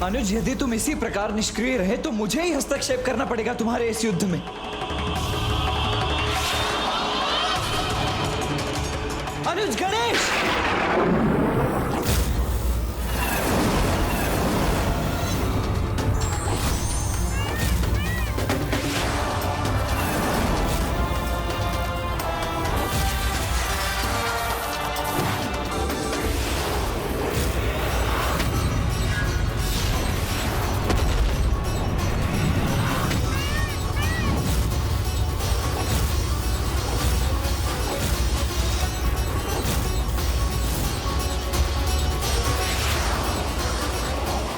अनुज, यदि तुम इसी प्रकार निष्क्रिय रहे तो मुझे ही हस्तक्षेप करना पड़ेगा तुम्हारे इस युद्ध में। अनुज, गणेश!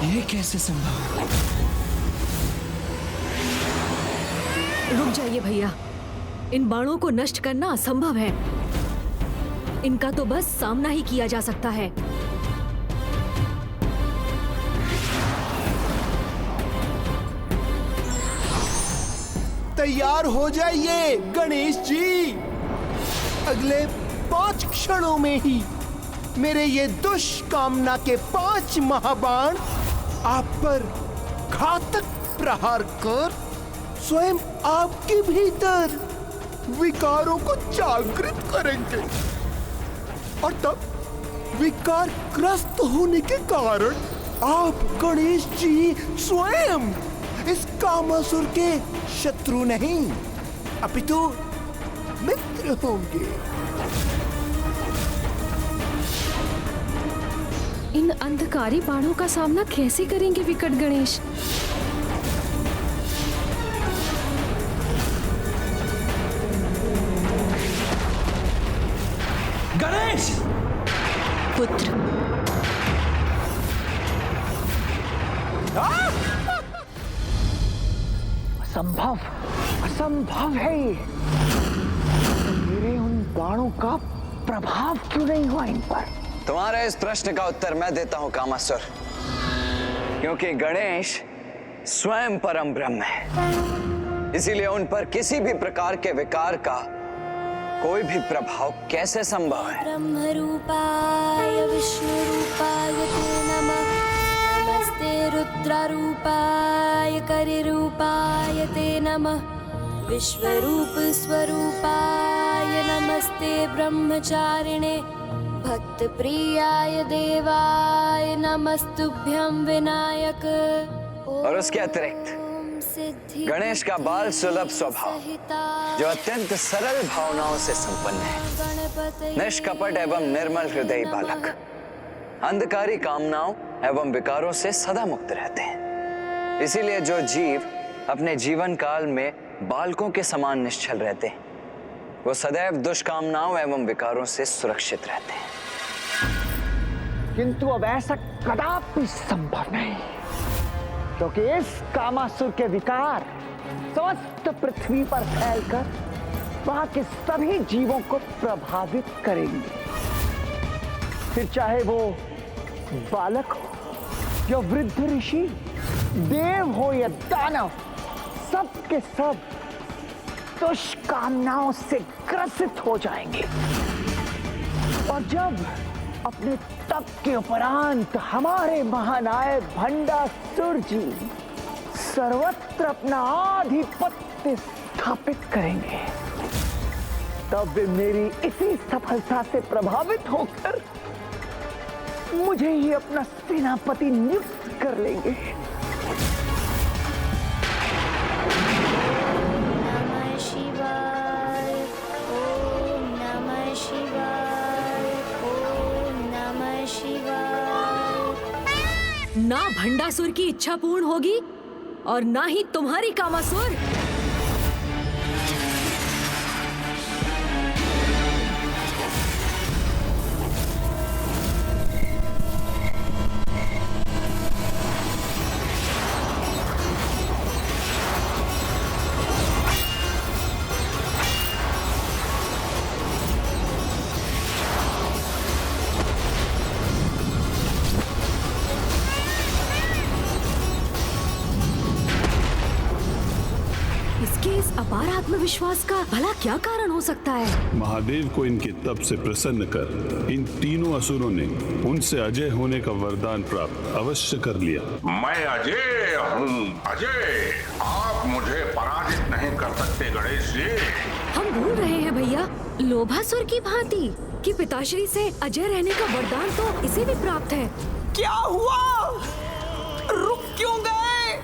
ये कैसे संभव? रुक जाइए भैया, इन बाणों को नष्ट करना असंभव है। इनका तो बस सामना ही किया जा सकता है। तैयार हो जाइए गणेश जी। अगले 5 क्षणों में ही मेरे ये दुष्कामना के 5 महाबाण आप पर घातक प्रहार कर स्वयं आपके भीतर विकारों को जागृत करेंगे, और तब विकारग्रस्त होने के कारण आप गणेश जी स्वयं इस कामासुर के शत्रु नहीं अपितु मित्र होंगे। इन अंधकारी बाणों का सामना कैसे करेंगे विकट गणेश? गणेश! पुत्र, असंभव, असंभव है ये। मेरे उन बाणों का प्रभाव क्यों नहीं हुआ इन पर? तुम्हारे इस प्रश्न का उत्तर मैं देता हूं कामासुर, क्योंकि गणेश स्वयं परम ब्रह्म है, इसीलिए उन पर किसी भी प्रकार के विकार का कोई भी प्रभाव कैसे संभव है? ब्रह्म रूपाय विष्णु रूपाय ते नमः। नमस्ते रुद्र रूपाय करि रूपाय ते नमः। विश्वरूप स्वरूपाय नमस्ते ब्रह्मचारिणे। भक्त प्रियाय देवाय नमस्तुभ्यं विनायक। और उसके अतिरिक्त गणेश का बाल सुलभ स्वभाव, जो अत्यंत सरल भावनाओं से संपन्न है, निष्कपट एवं निर्मल हृदय बालक, अंधकारी कामनाओं एवं विकारों से सदा मुक्त रहते हैं। इसीलिए जो जीव अपने जीवन काल में बालकों के समान निश्चल रहते हैं, वो सदैव दुष्कामनाओं एवं विकारों से सुरक्षित रहते हैं। किंतु अब ऐसा कदापि संभव नहीं, क्योंकि इस कामासुर के विकार समस्त पृथ्वी पर फैलकर वहां के सभी जीवों को प्रभावित करेंगे। फिर चाहे वो बालक हो या वृद्ध ऋषि, देव हो या दानव, सब के सब दुष्कामनाओं से ग्रसित हो जाएंगे। और जब अपने तप के उपरांत हमारे महानायक भंडासुर जी सर्वत्र अपना आधिपत्य स्थापित करेंगे, तब वे मेरी इसी सफलता से प्रभावित होकर मुझे ही अपना सेनापति नियुक्त कर लेंगे। नमः शिवाय। ओम नमः शिवाय। ओम नमः शिवाय। ना भंडासुर की इच्छा पूर्ण होगी और ना ही तुम्हारी कामासुर। अपार आत्मविश्वास का भला क्या कारण हो सकता है? महादेव को इनके तप से प्रसन्न कर इन तीनों असुरों ने उनसे अजय होने का वरदान प्राप्त अवश्य कर लिया। मैं अजय हूँ, अजय। आप मुझे पराजित नहीं कर सकते गणेश जी। हम भूल रहे हैं भैया, लोभासुर की भांति कि पिताश्री से अजय रहने का वरदान तो इसे भी प्राप्त है। क्या हुआ? रुक क्यों गए?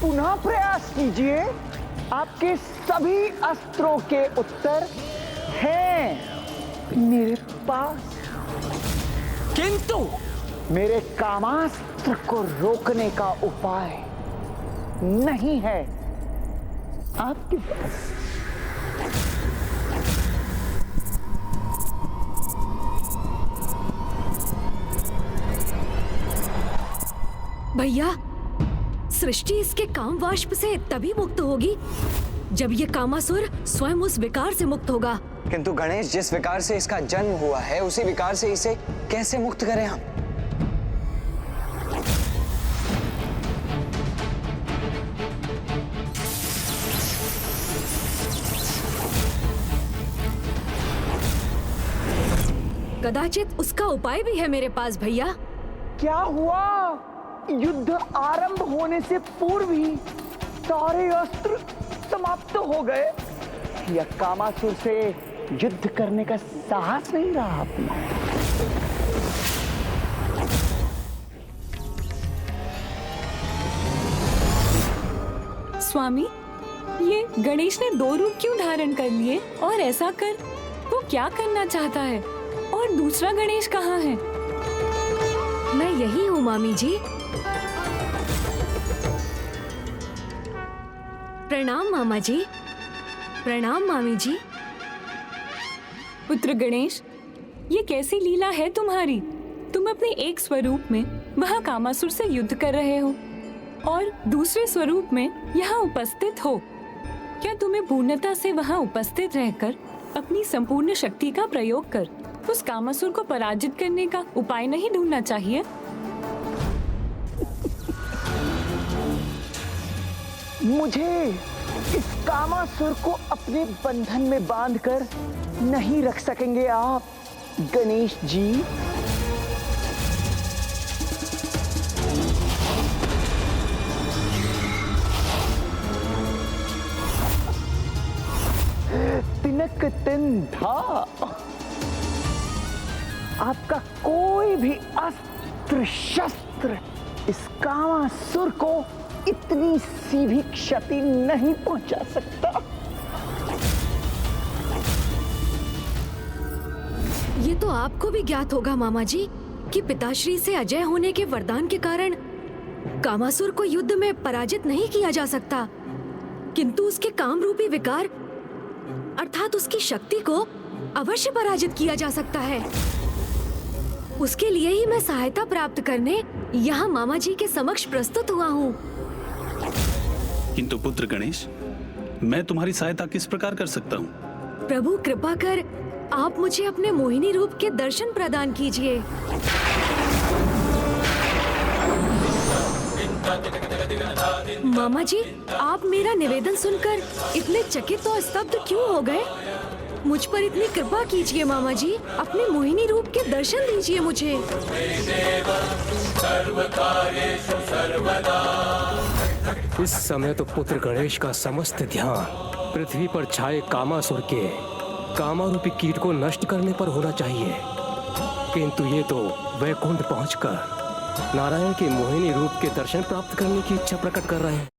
पुनः प्रयास कीजिए। आपके सभी अस्त्रों के उत्तर हैं मेरे पास, किंतु मेरे कामास्त्र को रोकने का उपाय नहीं है आपके पास। भैया, सृष्टि इसके काम वाष्प से तभी मुक्त होगी जब ये कामासुर स्वयं उस विकार से मुक्त होगा। किंतु गणेश, जिस विकार से इसका जन्म हुआ है उसी विकार से इसे कैसे मुक्त करें हम? कदाचित उसका उपाय भी है मेरे पास भैया। क्या हुआ? युद्ध आरंभ होने से पूर्व ही सारे अस्त्र समाप्त हो गए। या कामासुर से युद्ध करने का साहस नहीं रहा आपने? स्वामी, ये गणेश ने 2 रूप क्यों धारण कर लिए? और ऐसा कर वो क्या करना चाहता है? और दूसरा गणेश कहाँ है? मैं यही हूँ मामी जी। प्रणाम मामा जी। प्रणाम मामी जी। पुत्र गणेश, ये कैसी लीला है तुम्हारी? तुम अपने एक स्वरूप में वहाँ कामासुर से युद्ध कर रहे हो और दूसरे स्वरूप में यहाँ उपस्थित हो। क्या तुम्हें पूर्णता से वहाँ उपस्थित रहकर अपनी संपूर्ण शक्ति का प्रयोग कर उस कामासुर को पराजित करने का उपाय नहीं ढूंढना चाहिए? मुझे इस कामासुर को अपने बंधन में बांधकर नहीं रख सकेंगे आप गणेश जी। तिनक तिन धा। आपका कोई भी अस्त्र शस्त्र इस कामासुर को इतनी सी भी क्षति नहीं पहुंचा सकता। ये तो आपको भी ज्ञात होगा मामा जी कि पिताश्री से अजय होने के वरदान के कारण कामासुर को युद्ध में पराजित नहीं किया जा सकता, किंतु उसके काम रूपी विकार अर्थात उसकी शक्ति को अवश्य पराजित किया जा सकता है। उसके लिए ही मैं सहायता प्राप्त करने यहाँ मामा जी के समक्ष प्रस्तुत हुआ हूँ। किंतु पुत्र गणेश, मैं तुम्हारी सहायता किस प्रकार कर सकता हूँ? प्रभु कृपा कर आप मुझे अपने मोहिनी रूप के दर्शन प्रदान कीजिए। मामा जी, आप मेरा निवेदन सुनकर इतने चकित और स्तब्ध क्यों हो गए? मुझ पर इतनी कृपा कीजिए मामा जी, अपने मोहिनी रूप के दर्शन दीजिए मुझे। इस समय तो पुत्र गणेश का समस्त ध्यान पृथ्वी पर छाए कामासुर के कामारूपी कीट को नष्ट करने पर होना चाहिए, किंतु ये तो वैकुंठ पहुंचकर नारायण के मोहिनी रूप के दर्शन प्राप्त करने की इच्छा प्रकट कर रहे हैं।